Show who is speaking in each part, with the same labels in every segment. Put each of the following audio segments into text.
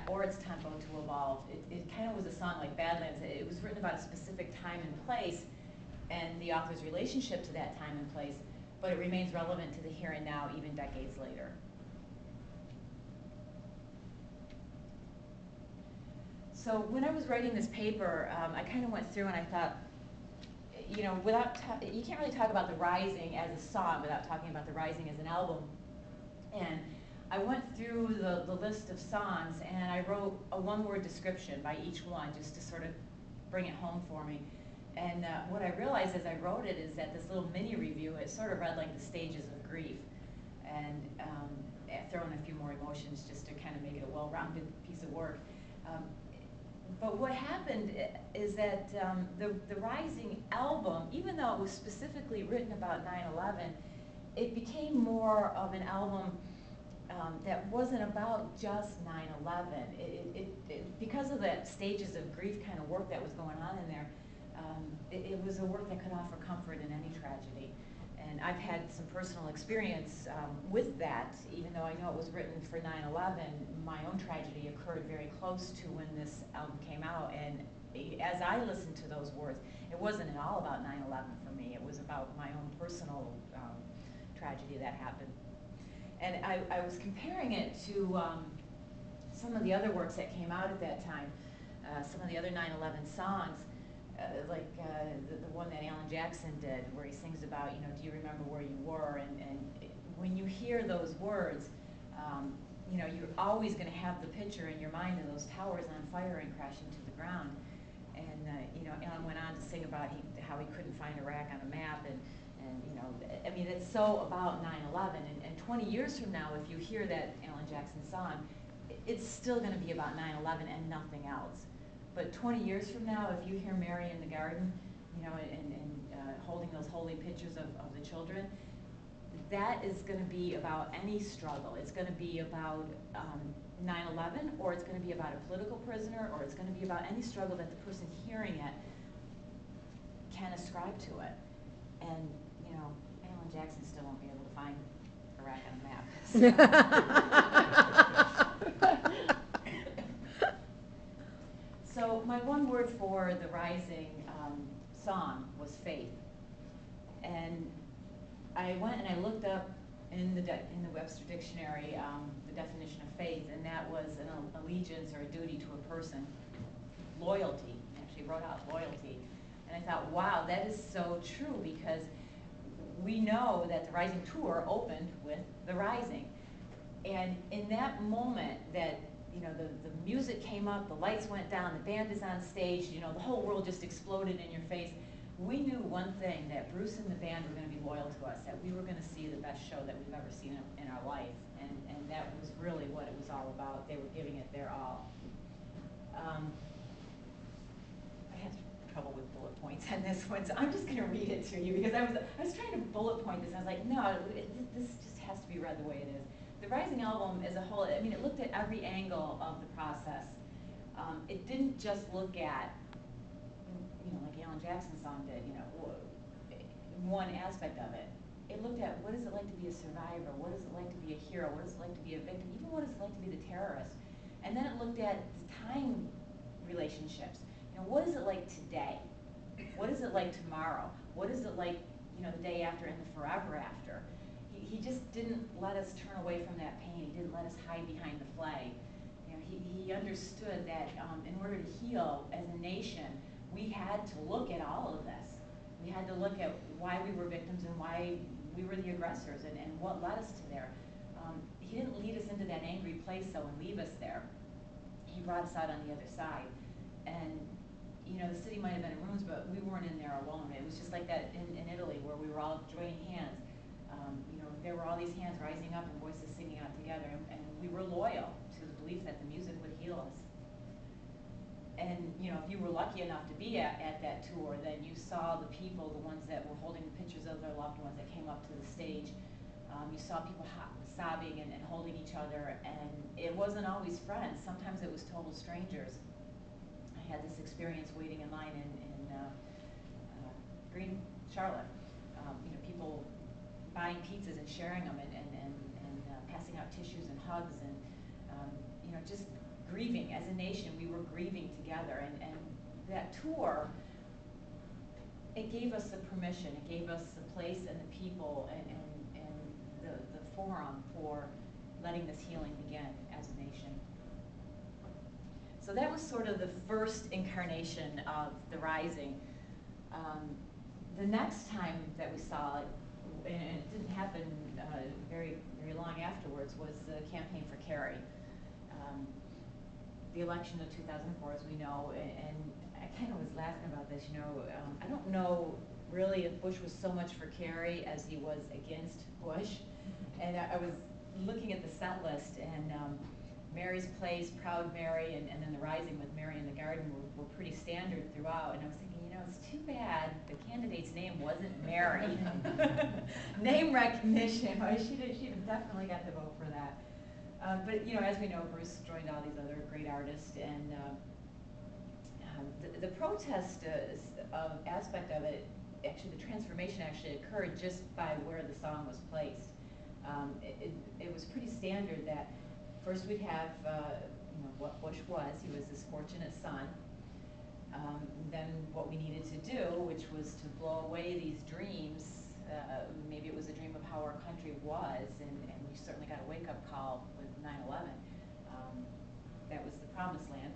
Speaker 1: or its tempo to evolve. It kind of was a song like Badlands. It was written about a specific time and place and the author's relationship to that time and place, but it remains relevant to the here and now, even decades later. So when I was writing this paper, I kind of went through and I thought, you know, you can't really talk about The Rising as a song without talking about The Rising as an album. And I went through the list of songs and I wrote a one-word description by each one just to sort of bring it home for me. And what I realized as I wrote it is that this little mini review, it sort of read like the stages of grief, and throw in a few more emotions just to kind of make it a well-rounded piece of work. But what happened is that the Rising album, even though it was specifically written about 9/11, it became more of an album that wasn't about just 9/11. Because of the stages of grief kind of work that was going on in there, it was a work that could offer comfort in any tragedy. And I've had some personal experience with that, even though I know it was written for 9/11, my own tragedy occurred very close to when this album came out. And as I listened to those words, it wasn't at all about 9/11 for me. It was about my own personal tragedy that happened. And I was comparing it to some of the other works that came out at that time, some of the other 9/11 songs. Like the one that Alan Jackson did, where he sings about, you know, do you remember where you were? And when you hear those words, you know, you're always going to have the picture in your mind of those towers on fire and crashing to the ground. And you know, Alan went on to sing about how he couldn't find Iraq on a map, and you know, I mean, it's so about 9/11. And 20 years from now, if you hear that Alan Jackson song, it's still going to be about 9/11 and nothing else. But 20 years from now, if you hear Mary in the garden, you know, and holding those holy pictures of the children, that is going to be about any struggle. It's going to be about 9/11, or it's going to be about a political prisoner, or it's going to be about any struggle that the person hearing it can ascribe to it. And, you know, Alan Jackson still won't be able to find Iraq on a map. So my one word for the Rising song was faith. And I went and I looked up in the Webster Dictionary the definition of faith, and that was an allegiance or a duty to a person. Loyalty, I actually wrote out loyalty. And I thought, wow, that is so true, because we know that the Rising tour opened with The Rising. And in that moment that, you know, the music came up, the lights went down, the band is on stage, you know, the whole world just exploded in your face. We knew one thing, that Bruce and the band were going to be loyal to us, that we were going to see the best show that we've ever seen in our life. And that was really what it was all about. They were giving it their all. I had trouble with bullet points on this one, so I'm just going to read it to you, because I was trying to bullet point this, and I was like, no, this just has to be read the way it is. The Rising album as a whole, I mean, it looked at every angle of the process. It didn't just look at, you know, like Alan Jackson's song did, you know, one aspect of it. It looked at, what is it like to be a survivor? What is it like to be a hero? What is it like to be a victim? Even what is it like to be the terrorist? And then it looked at the time relationships. You know, what is it like today? What is it like tomorrow? What is it like, you know, the day after and the forever after? He just didn't let us turn away from that pain. He didn't let us hide behind the flag. You know, he understood that in order to heal as a nation, we had to look at all of this. We had to look at why we were victims and why we were the aggressors, and what led us to there. He didn't lead us into that angry place, though, and leave us there. He brought us out on the other side. And, you know, the city might have been in ruins, but we weren't in there alone. It was just like that in Italy, where we were all joining hands. You know, there were all these hands rising up and voices singing out together, and we were loyal to the belief that the music would heal us. And, you know, if you were lucky enough to be at that tour, then you saw the people, the ones that were holding the pictures of their loved ones that came up to the stage. You saw people sobbing and holding each other, and it wasn't always friends. Sometimes it was total strangers. I had this experience waiting in line in Green Charlotte. You know, people buying pizzas and sharing them, and passing out tissues and hugs, and you know, just grieving. As a nation, we were grieving together, and that tour, it gave us the permission, it gave us the place and the people and the forum for letting this healing begin as a nation. So that was sort of the first incarnation of the Rising. The next time that we saw it, and it didn't happen very long afterwards, was the campaign for Kerry. The election of 2004, as we know, and I kind of was laughing about this, I don't know really if Bush was so much for Kerry as he was against Bush. And I was looking at the set list, and Mary's Place, Proud Mary, and then the Rising with Mary in the Garden were pretty standard throughout. And I was thinking, it's too bad the candidate's name wasn't Mary. Name recognition. She'd have definitely got the vote for that. But as we know, Bruce joined all these other great artists, and the protest aspect of it, actually the transformation actually occurred just by where the song was placed. It was pretty standard that first we'd have what Bush was. He was this fortunate son. Then what we needed to do, which was to blow away these dreams. Maybe it was a dream of how our country was, and we certainly got a wake-up call with 9/11. That was the promised land.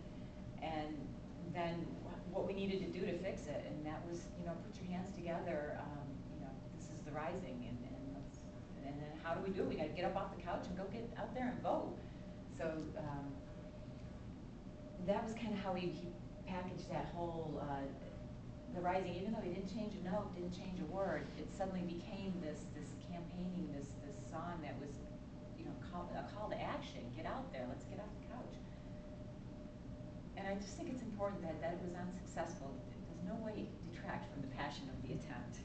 Speaker 1: And then what we needed to do to fix it, and that was, put your hands together. This is the Rising, and then how do we do it? We got to get up off the couch and go get out there and vote. So that was kind of how he packaged that whole the Rising. Even though he didn't change a note, didn't change a word, it suddenly became this campaigning, this song that was, a call to action. Get out there. Let's get off the couch. And I just think it's important that it was unsuccessful. There's no way you can detract from the passion of the attempt.